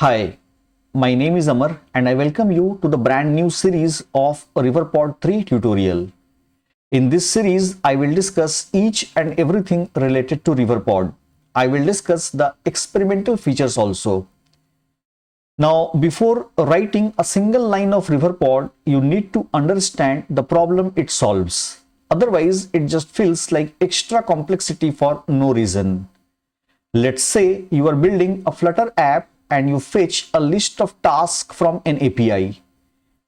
Hi, my name is Amar and I welcome you to the brand new series of Riverpod 3 tutorial. In this series, I will discuss each and everything related to Riverpod. I will discuss the experimental features also. Now, before writing a single line of Riverpod, you need to understand the problem it solves. Otherwise, it just feels like extra complexity for no reason. Let's say you are building a Flutter app and you fetch a list of tasks from an API.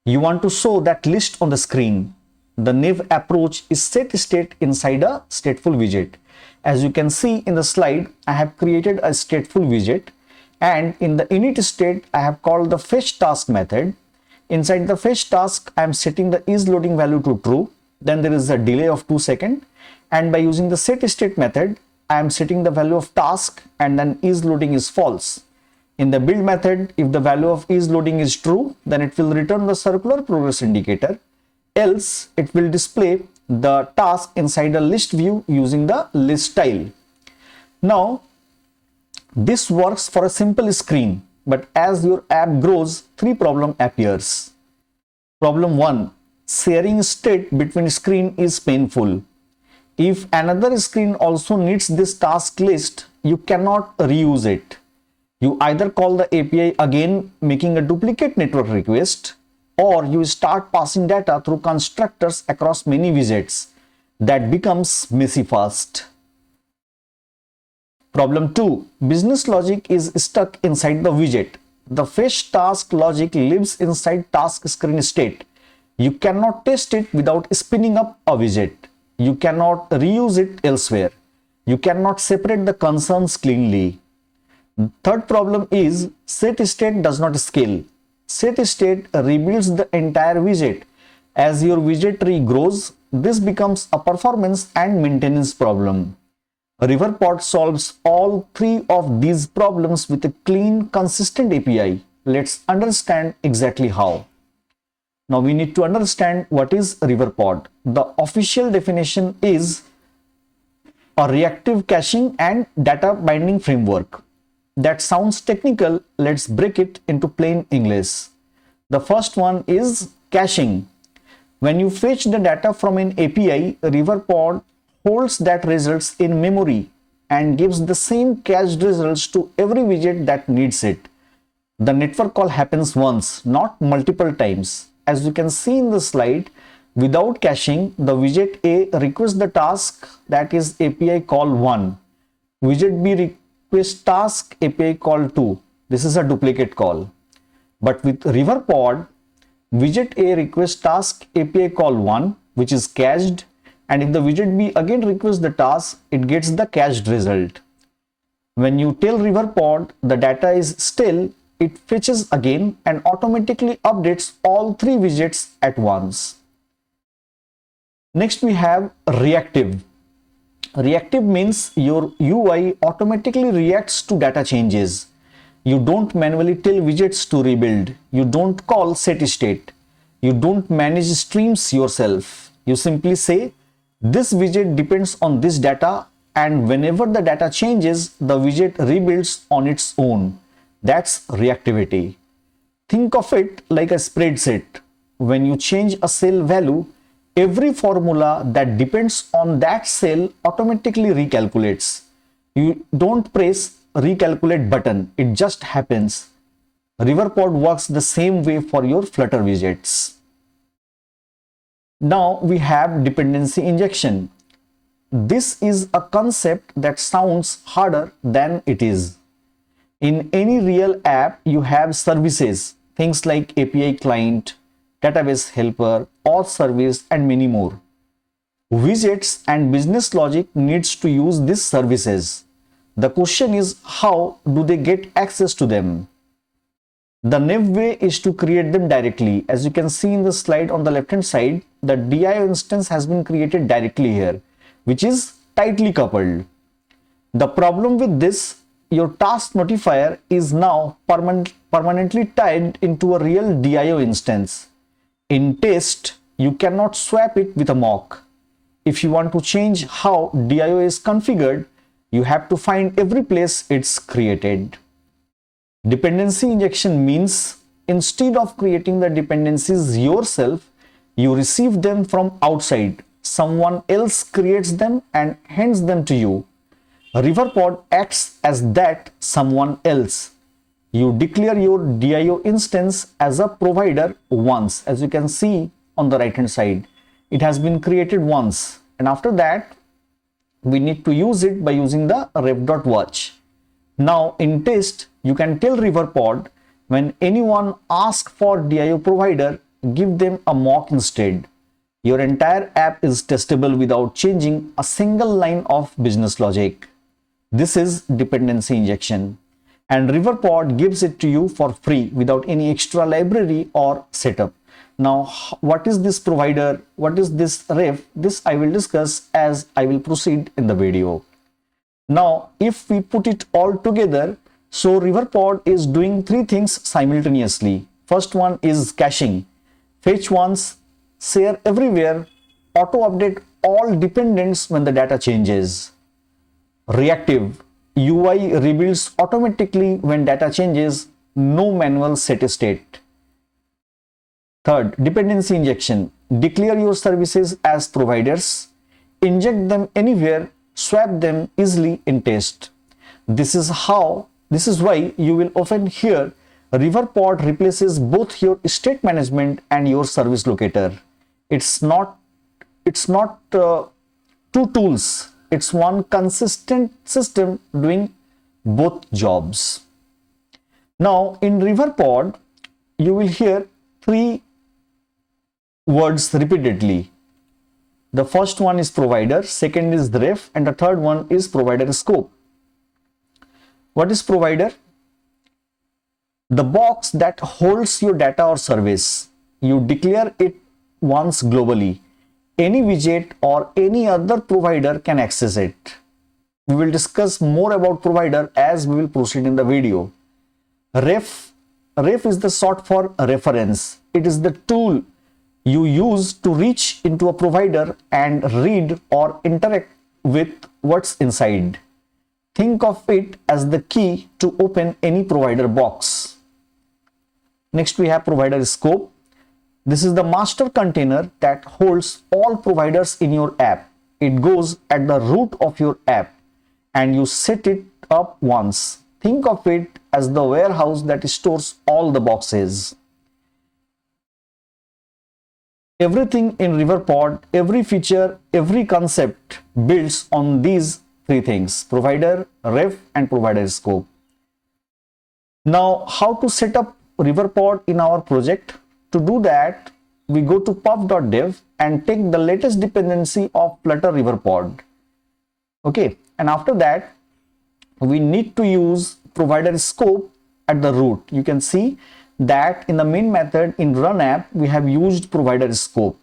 You want to show that list on the screen. The naive approach is setState inside a stateful widget. As you can see in the slide, I have created a stateful widget, and in the init state, I have called the fetch task method. Inside the fetch task, I am setting the isLoading value to true. Then there is a delay of 2 seconds, and by using the setState method, I am setting the value of task and then isLoading is false. In the build method, if the value of isLoading is true, then it will return the circular progress indicator. Else, it will display the task inside a list view using the list style. Now, this works for a simple screen, but as your app grows, 3 problems appears. Problem 1. Sharing state between screen is painful. If another screen also needs this task list, you cannot reuse it. You either call the API again, making a duplicate network request, or you start passing data through constructors across many widgets. That becomes messy fast. Problem 2. Business logic is stuck inside the widget. The fetch task logic lives inside task screen state. You cannot test it without spinning up a widget. You cannot reuse it elsewhere. You cannot separate the concerns cleanly. Third problem is setState does not scale. setState rebuilds the entire widget. As your widget tree grows, this becomes a performance and maintenance problem. Riverpod solves all 3 of these problems with a clean, consistent API. Let's understand exactly how. Now we need to understand what is Riverpod. The official definition is a reactive caching and data binding framework. That sounds technical. Let's break it into plain English. The first one is caching. When you fetch the data from an API, Riverpod holds that results in memory and gives the same cached results to every widget that needs it. The network call happens once, not multiple times. As you can see in the slide, without caching, the widget A requests the task, that is API call 1. Widget B requests task API call 2. This is a duplicate call. But with Riverpod, widget A requests task API call 1, which is cached, and if the widget B again requests the task, it gets the cached result. When you tell Riverpod the data is stale, it fetches again and automatically updates all 3 widgets at once. Next we have reactive. Reactive means your UI automatically reacts to data changes. You don't manually tell widgets to rebuild. You don't call setState. You don't manage streams yourself. You simply say, this widget depends on this data, and whenever the data changes, the widget rebuilds on its own. That's reactivity. Think of it like a spreadsheet. When you change a cell value, every formula that depends on that cell automatically recalculates. You don't press recalculate button, it just happens. Riverpod works the same way for your Flutter widgets. Now we have dependency injection. This is a concept that sounds harder than it is. In any real app, you have services, things like API client, database helper, auth service, and many more. Widgets and business logic needs to use these services. The question is, how do they get access to them? The naive way is to create them directly. As you can see in the slide on the left hand side, the DIO instance has been created directly here, which is tightly coupled. The problem with this, your task notifier is now permanently tied into a real DIO instance. In test, you cannot swap it with a mock. If you want to change how DIO is configured, you have to find every place it's created. Dependency injection means instead of creating the dependencies yourself, you receive them from outside. Someone else creates them and hands them to you. Riverpod acts as that someone else. You declare your DIO instance as a provider once, as you can see on the right hand side. It has been created once, and after that we need to use it by using the ref.watch. Now in test, you can tell Riverpod when anyone asks for DIO provider, give them a mock instead. Your entire app is testable without changing a single line of business logic. This is dependency injection, and Riverpod gives it to you for free without any extra library or setup. Now, what is this provider? What is this ref? This I will discuss as I will proceed in the video. Now, if we put it all together, so Riverpod is doing three things simultaneously. First one is caching, fetch once, share everywhere, auto update all dependents when the data changes. Reactive, UI rebuilds automatically when data changes, no manual setState. Third, dependency injection, declare your services as providers, inject them anywhere, swap them easily in test. This is why you will often hear Riverpod replaces both your state management and your service locator. It's not two tools. It's one consistent system doing both jobs. Now in Riverpod, you will hear three words repeatedly. The first one is provider, second is the ref, and the third one is ProviderScope. What is provider? The box that holds your data or service. You declare it once globally. Any widget or any other provider can access it. We will discuss more about provider as we will proceed in the video. Ref is the short for reference. It is the tool you use to reach into a provider and read or interact with what's inside. Think of it as the key to open any provider box. Next we have ProviderScope. This is the master container that holds all providers in your app. It goes at the root of your app and you set it up once. Think of it as the warehouse that stores all the boxes. Everything in Riverpod, every feature, every concept builds on these three things: provider, ref, and ProviderScope. Now, how to set up Riverpod in our project? To do that, we go to pub.dev and take the latest dependency of Flutter Riverpod. Okay, and after that, we need to use ProviderScope at the root. You can see that in the main method in run app, we have used ProviderScope.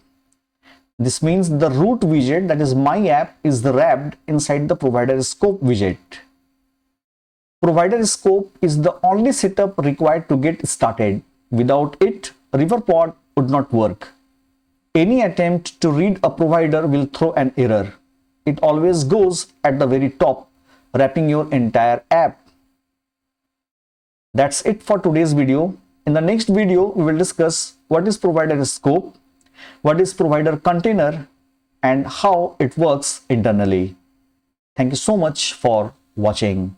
This means the root widget, that is my app, is wrapped inside the ProviderScope widget. ProviderScope is the only setup required to get started. Without it, Riverpod would not work. Any attempt to read a provider will throw an error. It always goes at the very top, wrapping your entire app. That's it for today's video. In the next video, we will discuss what is ProviderScope, what is provider container, and how it works internally. Thank you so much for watching.